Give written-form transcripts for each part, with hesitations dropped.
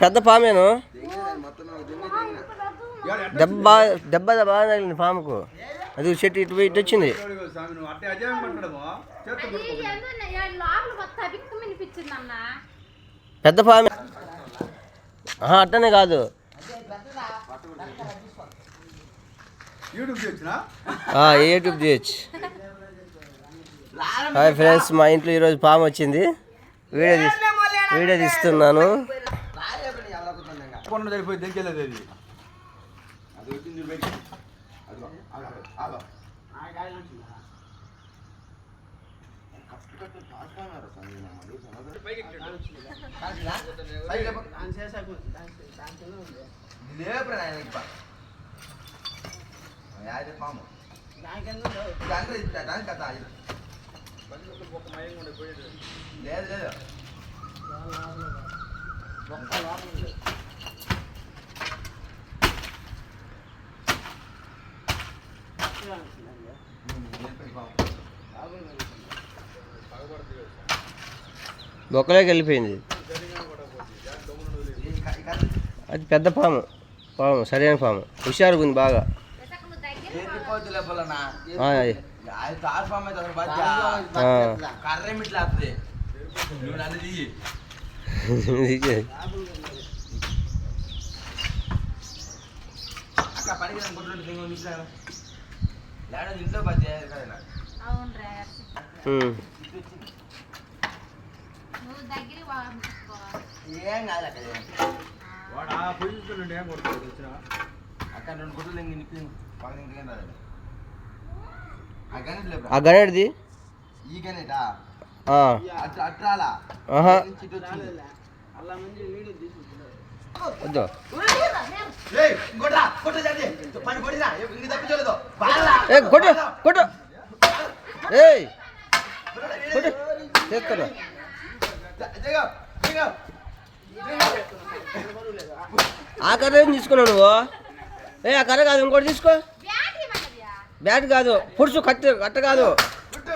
పెద్ద పామేను దెబ్బ దెబ్బ బాగా తగిలింది పాముకు. అది చెట్టు ఇటు ఇటు వచ్చింది. పెద్ద పాము అట్టనే కాదు. యూట్యూబ్ చేయొచ్చు. హాయ్ ఫ్రెండ్స్, మా ఇంట్లో ఈరోజు పాము వచ్చింది. వీడియో తీస్తున్నాను. బొక్కలోకి వెళ్ళిపోయింది. అది పెద్ద పాము సరైన పాము. హుషారుగా ఉంది బాగా. ఏం కాదు అక్కడ 2 గుడ్లు ఆ గణేటిది ఈ గణేటా అట్రాలా ఆ కర్ర ఏం తీసుకున్నావు నువ్వు? ఆ కర్ర కాదు, ఇంకోటి తీసుకో. బ్యాట్ కాదు, పొడుసు. కట్ట కాదు,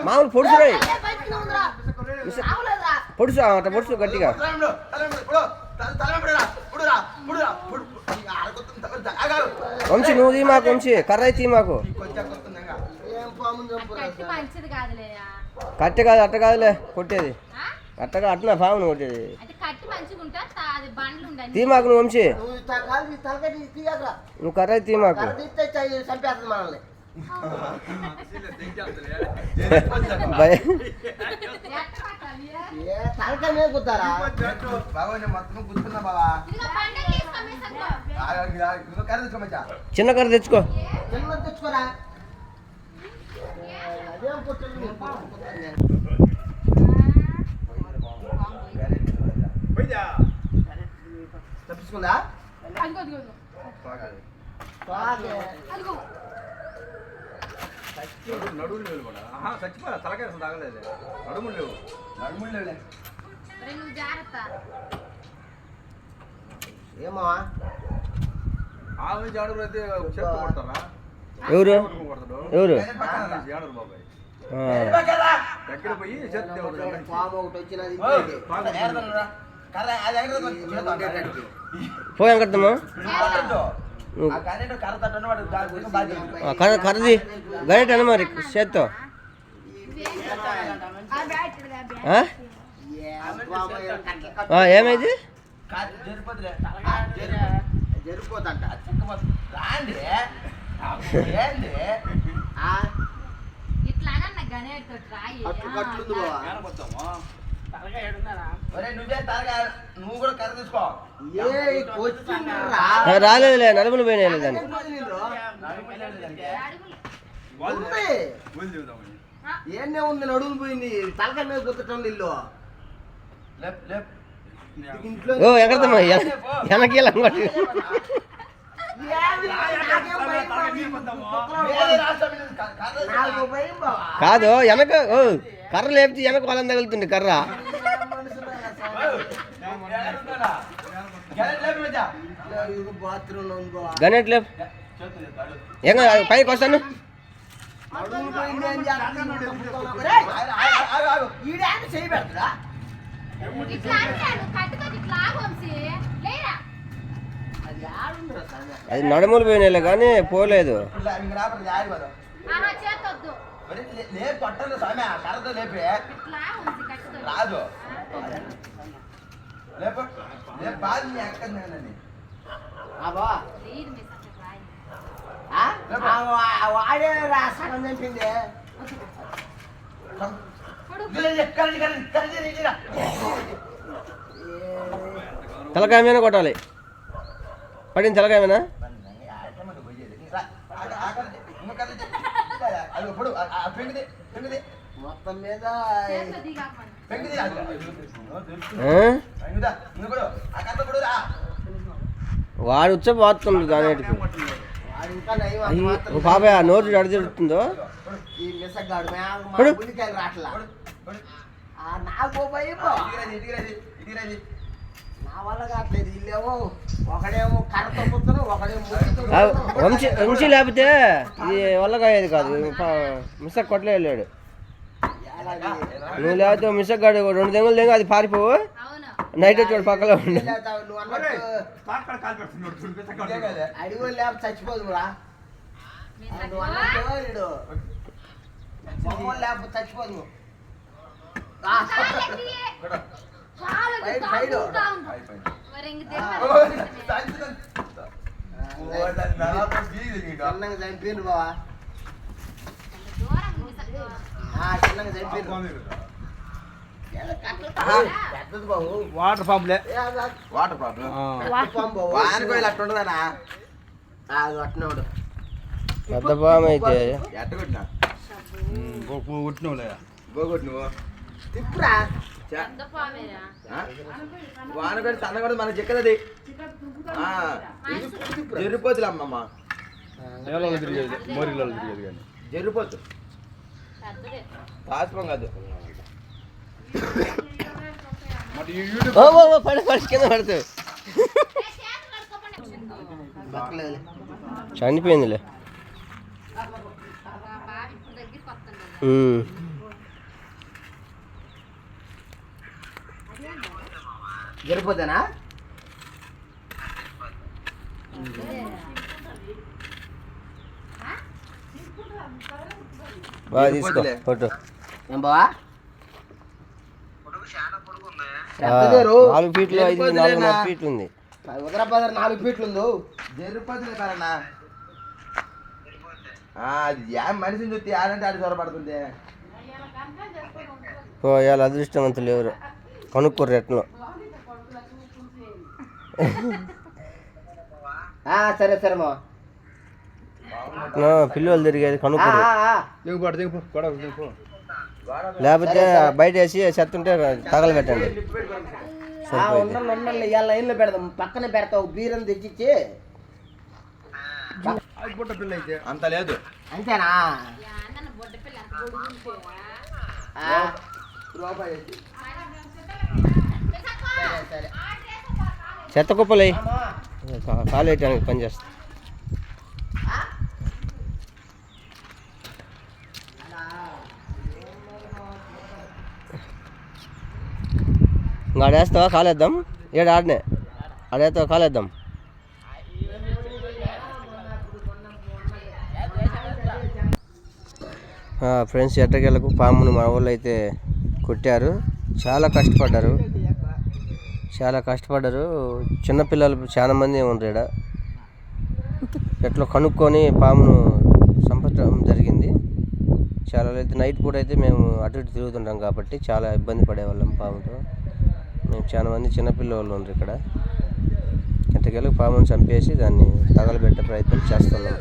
మామూలు పొడుసు. పొడుసు అట్ట పొడుసు గట్టిగా. వంశీ నువ్వు తీ మాకు. వంశీ కర్ర అయితే మాకు. కట్టె కాదు, అట్ట కాదులే కొట్టేది. అట్టగా అట్లా పామును కొట్టేది. తీ మాకు నువ్వు. వంశీ నువ్వు కర్ర అయితే మాకు. చిన్న కర్ర తెచ్చుకో. తప్పించుకుందా నడుములు లేవు కూడా. చచ్చిపోయా తలకాయ తాగలేదు. నడుములు లేవు. ఏమో ఆమె జాడుగురు అయితే చెట్టు కొడతారా? ఎవరు బాబాయ్ దగ్గర పోయి పోయాం కడతామా? కర్రది గరిట అన్న మరి చేత్తో. ఏమైంది? రాలేదులే, నడుములు పోయినా దాన్ని. ఏనే ఉంది, నడుము పోయింది. తలకాయ మీద గుర్తటం ఇల్లు ఎక్కడమ్మా వెనక కాదు. వెనక కర్ర లేపితే వెనక వాళ్ళని తగులుతుంది కర్ర. గణేట్ లేపు. పైకి వస్తాను. అది ఆడుందిరా సామె. అది నడుములు పోయినాయిలే కానీ పోలేదు. ఇలా ఇంక రాబడి ఆడిపోదు. మరి లేపు కొట్టను సామె, కర్రతో లేపే రాదు. లేపు లేపు బాధ ఎక్కడని వాడే సగం చంపింది. తలకాయ మీద కొట్టాలి. పడింది తలకాయ మీద. మొత్తం మీద వాడు వచ్చే పోతుంది దానికి. బాబాయ్ ఆ నోరు అడి తిడుతుందో. ఈ మిసగాడు గుండెకాయలు రాట్లా నాకు నా వల్ల కావట్లేదు. వీళ్ళేమో ఒకడేమో కర్రతో పుత్తను, ఒకడేమో వంశీ లేకపోతే ఇది వల్లగాయేది కాదు. మిస్సక్ కొట్టలే వెళ్ళాడు. నువ్వు లేకపోతే మిస్సక్ గాడు 2 దెంగులు దెంగ అది పారిపోవు. నైట్ వచ్చి పక్కలో ఉండి అడిగో లేక చచ్చిపోదు రా. నువ్వు అన్నట్టు లేకపోతే చచ్చిపోదు. చిన్నగా చంపిండు బావా, చిన్నగా చంపిండు. పెద్దది బాబు వాటర్ పంపులే. Water problem. వానుకోవాలి అట్లా ఉండదనా అట్టినోడు పెద్ద పాము అయితే ఎట్ట కొట్టినా కొట్టినవులే. పోగొట్టినవు తిప్పురా. వానగడి సన్నగడి మనకు చెక్కదది జరిపోతులే అమ్మమ్మ. తిరిగేది మోరిలో తిరిగేది కానీ జరిపోతు పాస్పం కాదు. పడి కింద పడుతుంది. చనిపోయిందిలే. జరిపోతానా బాగా తీసుకో ఫోటో. ఏం బావా 4 ఫీట్లు 4.5 ఫీట్లు ఉంది. ఉదరాబాద్ 4 ఫీట్లు ఉంది. జరిపోతుంది కదన్నా. అది ఏం మనిషిని చూస్తే ఆడంటే ఆడి చొరబడుతుంది. ఇవాళ అదృష్టవంతులు ఎవరు కనుక్కోరు ఎట్లో. సరే సరే మా పిల్లలు తిరిగేది కనుక్కోరు. లేకపోతే బయట వేసి చెత్త ఉంటే తగలబెట్టండి. ఉండాలి ఇవాళ లైన్లో పెడదాం. పక్కనే పెడతావు బీరం తెచ్చిచ్చి. పిల్ల అయితే అంత లేదు అంతేనా? చెత్త కుప్పలు కాలు వేయటానికి పనిచేస్తా. ఇంకా ఆడేస్తావా? కాలేద్దాం. ఏడు ఆడనే ఆడేస్తావా? కాలేద్దాం. ఫ్రెండ్స్, ఎట్టకేలకు పామును మా వాళ్ళు అయితే కొట్టారు. చాలా కష్టపడ్డారు. చిన్నపిల్లలు చాలా మంది ఉన్నారు ఇక్కడ. ఎట్లా కనుక్కొని పామును చంపడం జరిగింది. చాలా అయితే నైట్ పూట అయితే మేము అటు ఇటు తిరుగుతుంటాం కాబట్టి చాలా ఇబ్బంది పడేవాళ్ళం పాముతో. మేము చాలా మంది చిన్నపిల్లలు ఉన్నారు ఇక్కడ. ఎట్టకేలకు పామును చంపేసి దాన్ని తగలబెట్టే ప్రయత్నం చేస్తున్నాం.